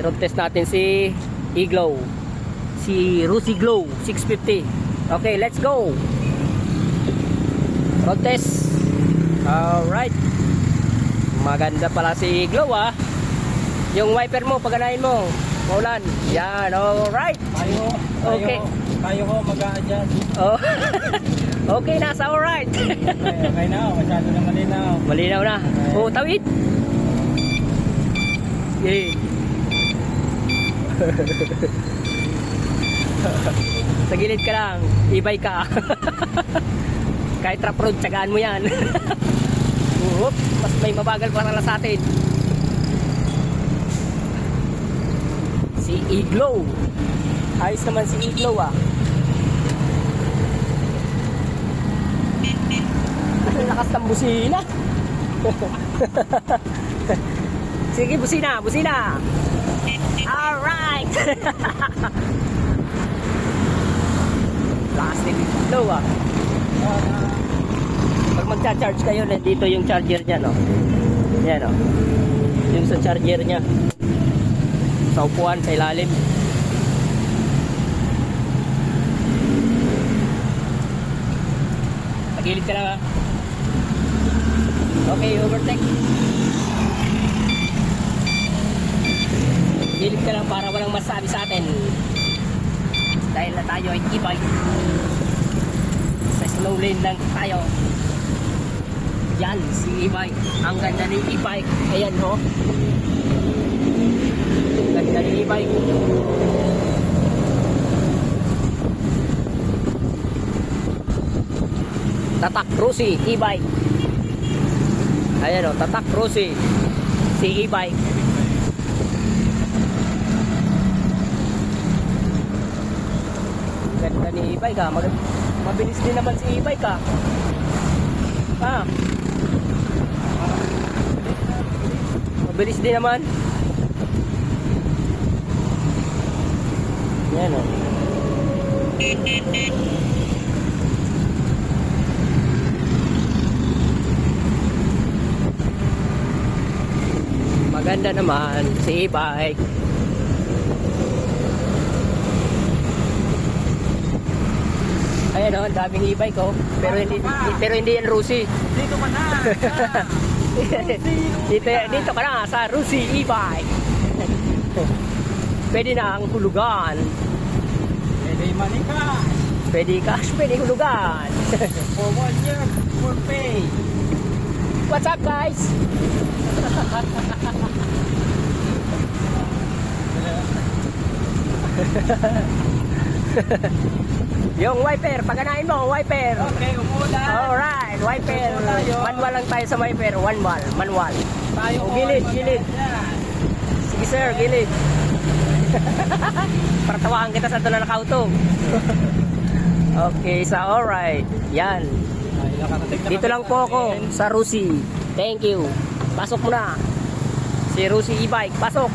Road test natin si E-Glow. Si Rusi Glow 650. Okay, let's go. Road test. Alright. Maganda pala si E-Glow ah. Yung wiper mo, paganahin mo. Maulan. Yan, alright. Okay. Tayo ko mag-a-adjust. Oh. Okay, nasa alright. Okay na, masyado na malinaw. Malinaw na. Oh, tawid. Sige. Sa gilid ka lang, ibay ka. Kahit trap road, tsagaan mo yan. Mas may mabagal pa na sa atin. Si E-Glow. Ayos naman si E-Glow ah. Ang lakas ng busina. Sige, busina, busina. Alright. Lakas ng E-Glow ah. Pag magcha-charge kayo, dito yung charger niya, no? Yan, no? Yung sa charger niya. Sa upuan, sa ilalim. Pagilid ka lang, ha? Okay, overtake. Pagilid ka lang para walang masabi sa atin. Dahil na tayo ay e-bike. Sa slow lane lang tayo. Yan, si e-bike. Ang ganda ni e-bike. Ayan, ho. Ganda ni e-bike. Tatak Rusi e-bike. Ayan, ho. Tatak Rusi. Si e-bike. Ganda ni e-bike, ha. Mabilis din naman si e-bike, ha. Ah. Mabilis din naman. Yan o. Maganda naman si e-bike. Ayan o, daming e-bike o. Pero hindi yan Rusi. Dito ka na. Dito ka na sa Rusi e-bike. Pwede na ang hulugan. Pwede money cash. Pwede cash, pwede hulugan. For 1 year, full pay. What's up guys? Yung wiper, paganahin mo, wiper. Okay, umulan. Alright, wiper. Manual lang tayo sa wiper, manual. Tayo O, gilid, gilid. Sige sir, gilid. Para tawahan kita sa doon na nakauto. Okay, sa alright. Yan. Dito lang po ako sa Rusi. Thank you. Pasok mo na. Si Rusi e-bike, pasok.